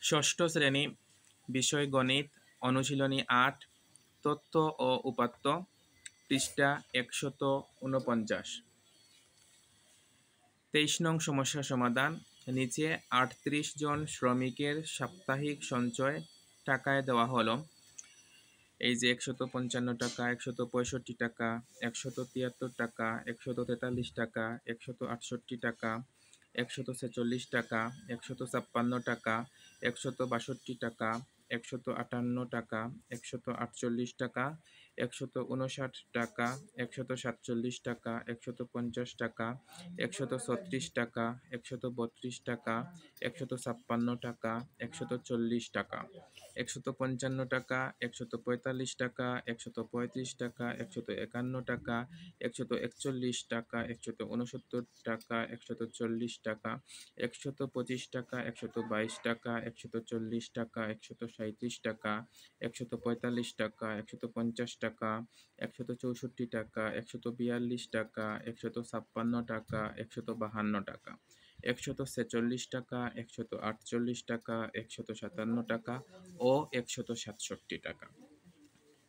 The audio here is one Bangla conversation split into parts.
ষষ্ঠ শ্রেণী, বিষয় গণিত, অনুশীলনী ৮, তথ্য ও উপাত্ত, পৃষ্ঠা ১৪৯। ২৩ নং সমস্যা সমাধান। নিচে ৩৮ জন শ্রমিকের সাপ্তাহিক সঞ্চয় টাকায় দেওয়া হলো। এই যে ১৫৫ টাকা, ১৬৫ টাকা, ১৭৩ টাকা, ১৪৩ টাকা, ১৬৮ টাকা, ১৪৬ টাকা, ১৫৬ টাকা, ১৬২ টাকা, ১৫৮ টাকা, ১৪৮ টাকা, ১৫৯ টাকা, ১৪৭ টাকা, ১৫০ টাকা, ১৩৬ টাকা, ১৩২ টাকা, ১৫৬ টাকা, ১৪০ টাকা, ১৫৫ টাকা, ১৪৫ টাকা, ১৩৫ টাকা, ১৫১ টাকা, ১৪১ টাকা, ১৬৯ টাকা, ১৪০ টাকা, ১২৫ টাকা, ১22 টাকা, ১৪০ টাকা, ১৩৭ টাকা, ১৪৫ টাকা, ১৫০ টাকা, ১৬৪ টাকা, ১৪২ টাকা, ১৫৬ টাকা, ১৫২ টাকা, ১৪৬ টাকা, ১৪৮ টাকা, ১৫৭ টাকা ও ১৬৭ টাকা।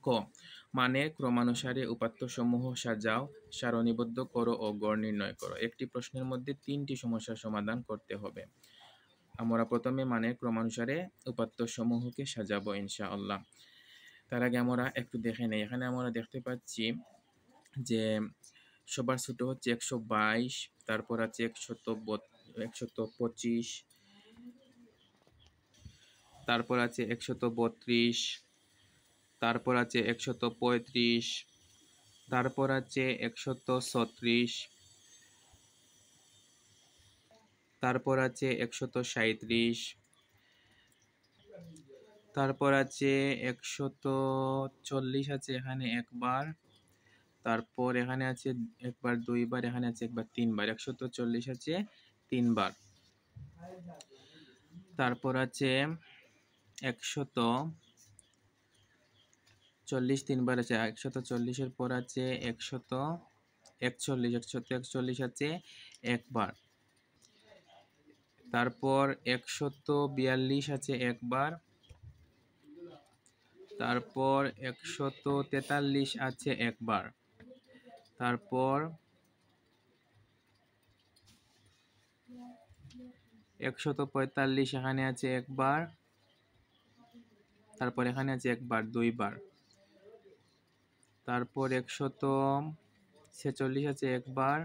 ক, মানের ক্রমানুসারে উপাত্তসমূহ সাজাও, সারণীবদ্ধ করো ও গড় নির্ণয় করো। একটি প্রশ্নের মধ্যে 3টি সমস্যার সমাধান করতে হবে। আমরা প্রথমে মানের ক্রমানুসারে উপাত্তসমূহকে সাজাবো ইনশাআল্লাহ। তার আগে আমরা একটু দেখে নেই। এখানে আমরা দেখতে পাচ্ছি যে সবার ছোট হচ্ছে ১২২, তারপর আছে ১২৫, তারপর আছে ১৩২, তারপর আছে ১৩৫, তারপর আছে ১৩৬, তারপর আছে ১৩৭, তারপর আছে ১৪০ আছে এখানে একবার, তারপর এখানে আছে একবার, দুইবার, এখানে আছে একবার, তিনবার। ১৪০ আছে তিনবার। তারপর আছে ১৪০ তিনবার আছে। ১৪০-এর পর আছে ১৪১, ১৪১ আছে একবার। তারপর ১৪২ আছে একবার। তারপর ১৪৩ আছে একবার। তারপর ১৪৫ এখানে আছে একবার। তারপর এখানে আছে একবার, দুইবার। তারপর ১৪৬ আছে একবার।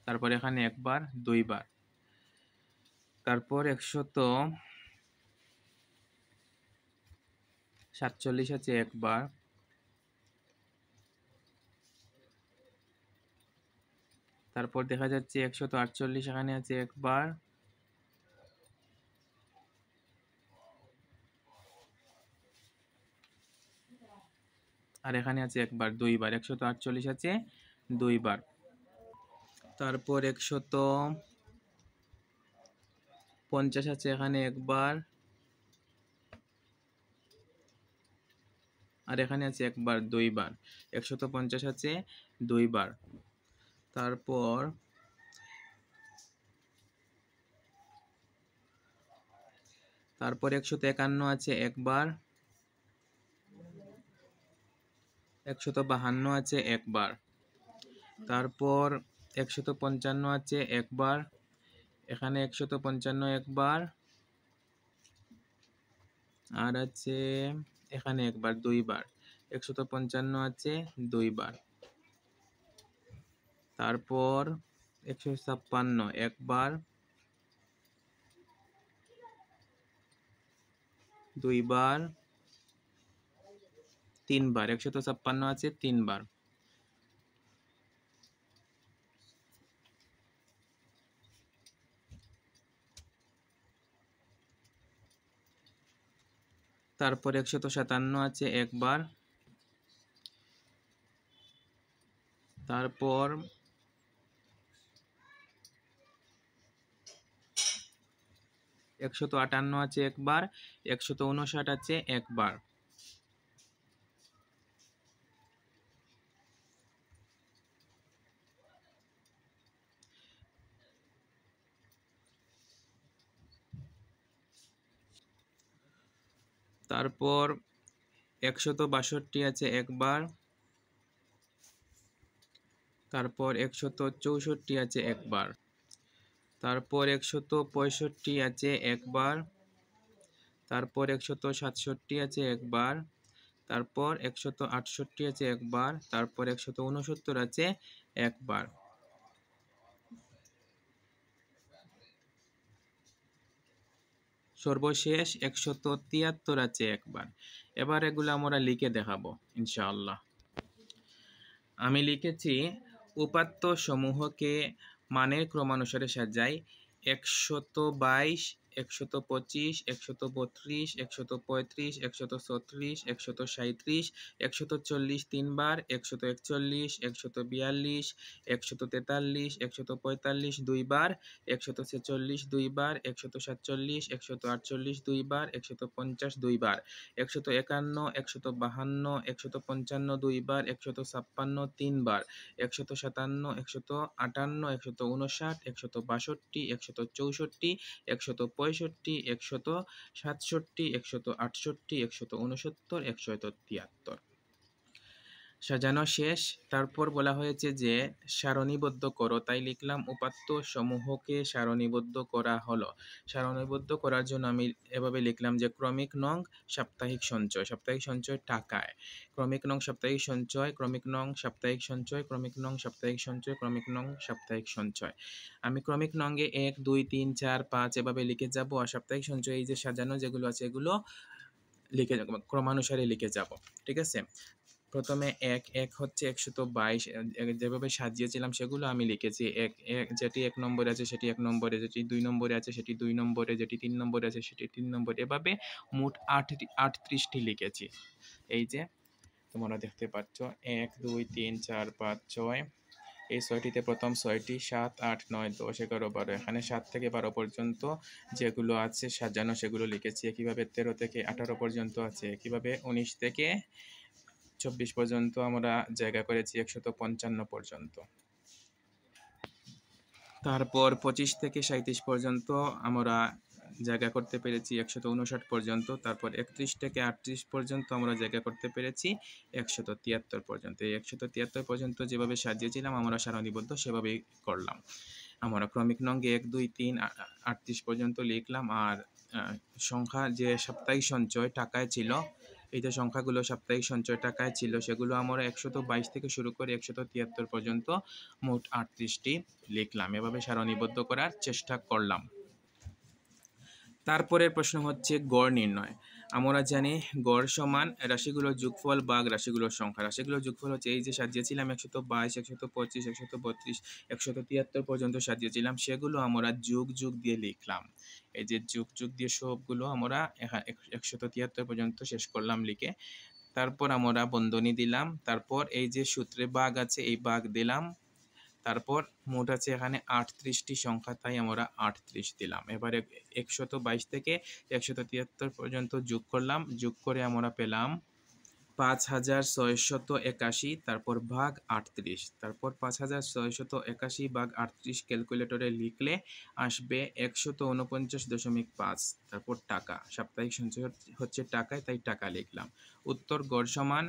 তারপর এখানে একবার, দুইবার। তারপর ১৪৭ আছে একবার। তারপর দেখা যাচ্ছে ১৪৮ এখানে আছে একবার। আর এখানে আছে একবার, দুইবার। ১৪৮ আছে দুইবার। তারপর ১৫০ আছে এখানে একবার। আর এখানে আছে একবার, দুইবার। ১৫০ আছে দুইবার। তারপর ১৫১ আছে একবার। ১৫২ আছে একবার। তারপর ১৫৫ আছে একবার। এখানে ১৫৫ একবার। আর আছে এখানে একবার, দুইবার। ১৫৫ আছে দুইবার। তারপর ১৫৬ একবার, দুইবার, তিনবার। ১৫৬ আছে তিনবার। তারপর ১৫৭ আছে একবার। তারপর ১৫৮ আছে একবার। ১৫৯ আছে একবার। তারপর 162 আছে একবার, তারপর 164 আছে একবার, তারপর 165 আছে একবার, তারপর 167 আছে একবার, তারপর 168 আছে একবার, তারপর 169 আছে একবার। সর্বশেষ 173 আছে একবার। এবার এগুলো আমরা লিখে দেখাবো ইনশাআল্লাহ। আমি লিখেছি উপাত্ত সমূহকে মানের ক্রমানুসারে সাজাই 122, 125, 132, 135, 136, 137, 140 তিনবার, 141, 142, 143, 145 দুইবার, 146 দুইবার, 147, 148 দুইবার, 150 দুইবার, 151, 152, 155 দুইবার, 156 তিনবার, 157, 158, 159, 162, 164, 165, 167, 168, 169, 173। সাজানো শেষ। তারপর বলা হয়েছে যে সারণীবদ্ধ করো, তাই লিখলাম উপাত্ত সমূহকে সারণীবদ্ধ করা হলো। সারণীবদ্ধ করার জন্য আমি এভাবে লিখলাম যে ক্রমিক নং সাপ্তাহিক সঞ্চয়, সাপ্তাহিক সঞ্চয় টাকায়, ক্রমিক নং সাপ্তাহিক সঞ্চয়, ক্রমিক নং সাপ্তাহিক সঞ্চয়, ক্রমিক নং সাপ্তাহিক সঞ্চয়, ক্রমিক নং সাপ্তাহিক সঞ্চয়। আমি ক্রমিক নঙ্গে 1, 2, 3, 4, 5 এভাবে লিখে যাব, আর সাপ্তাহিক সঞ্চয় এই যে সাজানো যেগুলো আছে এগুলো লিখে ক্রমানুসারে লিখে যাব। ঠিক আছে, প্রথমে 1 হচ্ছে 122, যেভাবে সাজিয়েছিলাম সেগুলো আমি লিখেছি। যেটি 1 নম্বরে আছে সেটি 1 নম্বরে, যেটি 2 নম্বরে আছে সেটি 2 নম্বরে, যেটি 3 নম্বরে আছে সেটি 3 নম্বরে, এভাবে মোট 38টি লিখেছি। এই যে তোমরা দেখতে পাচ্ছ 1, 2, 3, 4, 5, 6, এই 6টিতে প্রথম 6টি 7, 8, 9, 10, 11, 12, এখানে 7 থেকে 12 পর্যন্ত যেগুলো আছে সাজানো সেগুলো লিখেছি। একইভাবে 13 থেকে 18 পর্যন্ত আছে, একইভাবে 19 থেকে 24 পর্যন্ত আমরা জায়গা করেছি 155 পর্যন্ত। তারপর 25 থেকে 37 পর্যন্ত আমরা জায়গা করতে পেরেছি 159 পর্যন্ত। তারপর 31 থেকে 38 পর্যন্ত আমরা জায়গা করতে পেরেছি 173 পর্যন্ত। এই 173 পর্যন্ত যেভাবে সাজিয়েছিলাম আমরা সারণীবদ্ধ সেভাবেই করলাম। আমরা ক্রমিক নঙ্গে 1, 2, 3, 38 পর্যন্ত লিখলাম। আর সংখ্যা যে সাপ্তাহিক সঞ্চয় টাকায় ছিল, এই যে সংখ্যাগুলো সাপ্তাহিক সঞ্চয় টাকায় ছিল সেগুলো আমরা 122 থেকে শুরু করে 173 পর্যন্ত মোট 38টি লিখলাম। এভাবে সারণীবদ্ধ করার চেষ্টা করলাম। তারপরের প্রশ্ন হচ্ছে গড় নির্ণয়। আমরা জানি গড় সমান রাশিগুলোর যোগফল ভাগ রাশিগুলোর সংখ্যা। রাশিগুলোর যোগফল হচ্ছে এই যে সাজিয়েছিলাম 122, 125, 132, 173 পর্যন্ত সাজিয়েছিলাম, সেগুলো আমরা যোগ দিয়ে লিখলাম। এই যে যোগ দিয়ে সবগুলো আমরা 173 পর্যন্ত শেষ করলাম লিখে। তারপর আমরা বন্ধনী দিলাম, তারপর এই যে সূত্রে ভাগ আছে এই ভাগ দিলাম, তারপর মোট আছে এখানে 38টি সংখ্যা, তাই আমরা 38 দিলাম। এবারে 122 থেকে 173 পর্যন্ত যোগ করলাম, যোগ করে আমরা পেলাম 5681, তারপর ভাগ 38, তারপর 5681 ভাগ 38 ক্যালকুলেটরে লিখলে আসবে 149.5, তারপর টাকা, সাপ্তাহিক সঞ্চয় হচ্ছে টাকায় তাই টাকা লিখলাম। উত্তর গড় সমান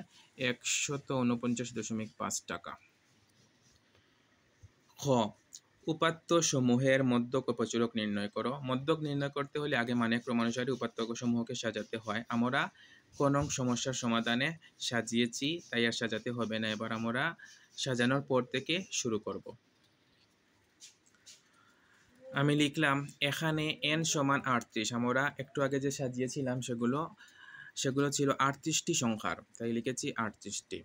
149.5 টাকা। খ, উপাত্ত সমূহের মধ্যক ও প্রচুরক নির্ণয় করো। মধ্যক নির্ণয় করতে হলে আগে মানে ক্রমানুসারে উপাত্ত সমূহকে সাজাতে হয়। আমরা কোন সমস্যার সমাধানে সাজিয়েছি তাই আর সাজাতে হবে না। এবার আমরা সাজানোর পর থেকে শুরু করব। আমি লিখলাম এখানে n সমান 38। আমরা একটু আগে যে সাজিয়েছিলাম সেগুলো ছিল 38টি সংখ্যার, তাই লিখেছি 38টি,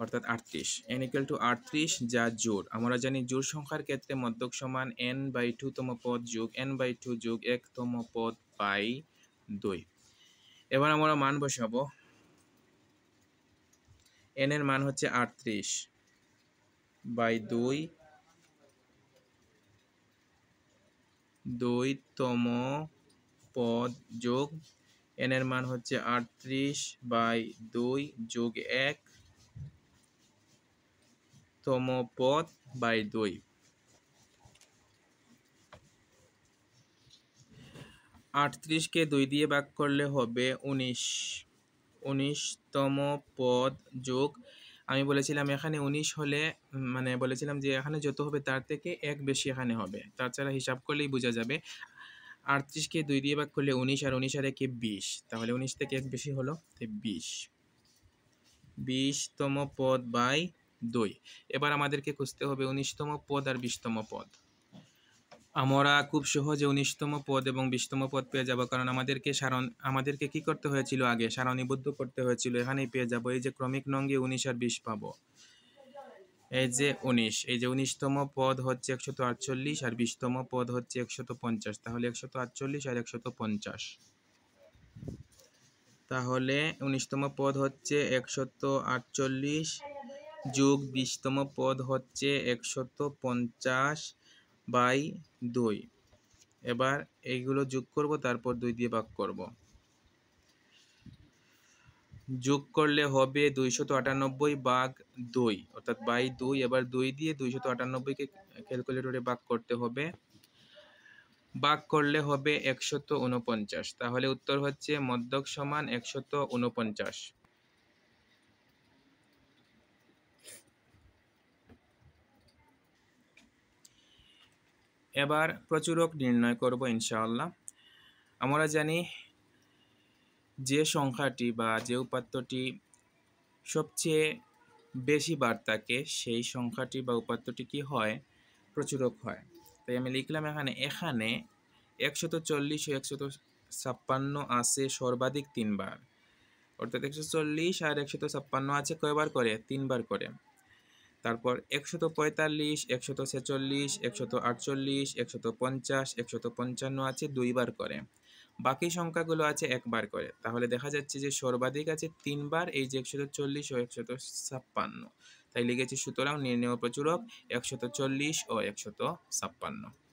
অর্থাৎ 38, n = 38 যা জোড়। আমরা জানি জোড় সংখ্যার ক্ষেত্রে মধ্যক সমান n/2 তম পদ যোগ n/2 যোগ 1 তম পদ বাই 2। এবার আমরা মান বসাবো। n এর মান হচ্ছে 38/2 তম পদ যোগ n এর মান হচ্ছে 38/2 যোগ 1 তম পদ বাই 2। 38কে 2 দিয়ে ভাগ করলে হবে 19। 19তম পদ যোগ, আমি বলেছিলাম এখানে 19 হলে মানে বলেছিলাম যে এখানে যত হবে তার থেকে এক বেশি এখানে হবে, তাছাড়া হিসাব করলেই বোঝা যাবে। 38কে 2 দিয়ে ভাগ করলে 19, আর 19 আর 1 20, তাহলে 19 থেকে এক বেশি হলো 20। 20তম পদ বাই 2। এবার আমাদেরকে খুঁজতে হবে 19তম পদ আর 20তম পদ। আমরা খুব সহজে 19তম পদ এবং 20তম পদ পেয়ে যাব, কারণ আমাদেরকে কি করতে হয়েছিল, আগে সারণীবদ্ধ করতে হয়েছিল। এখানেই পেয়ে যাব, এই যে ক্রমিক নঙ্গে 19 আর 20 পাবো। এই যে 19তম পদ হচ্ছে 148 আর 20তম পদ হচ্ছে 150, তাহলে 148 আর 150। তাহলে 19তম পদ হচ্ছে 148 যোগ 20তম পদ হচ্ছে 150 বাই 2। এবার এইগুলো যোগ করব, তারপর 2 দিয়ে ভাগ করব। যোগ করলে হবে 298 ভাগ 2, অর্থাৎ বাই 2। এবার 2 দিয়ে 298কে ক্যালকুলেটরে ভাগ করতে হবে। ভাগ করলে হবে 149, তাহলে উত্তর হচ্ছে মধ্যক সমান 149। এবার প্রচুরক নির্ণয় করব ইনশাআল্লাহ। আমরা জানি যে সংখ্যাটি বা যে উপাত্তটি সবচেয়ে বেশি বার থাকে সেই সংখ্যাটি বা উপাত্তটি কি হয়, প্রচুরক হয়। তাই আমি লিখলাম এখানে 140 ও 156 আছে সর্বাধিক 3 বার, অর্থাৎ 140 আর 156 আছে কয়বার করে, 3 বার করে। তারপর 145, 146, 148, 150, 155 আছে 2 বার করে। বাকি সংখ্যাগুলো আছে 1 বার করে। তাহলে দেখা যাচ্ছে যে সর্বাধিক আছে 3 বার, এই যে 140 ও 156। তাই লিখেছি সুতরাং নির্ণেয় প্রচুরক 140 ও 156।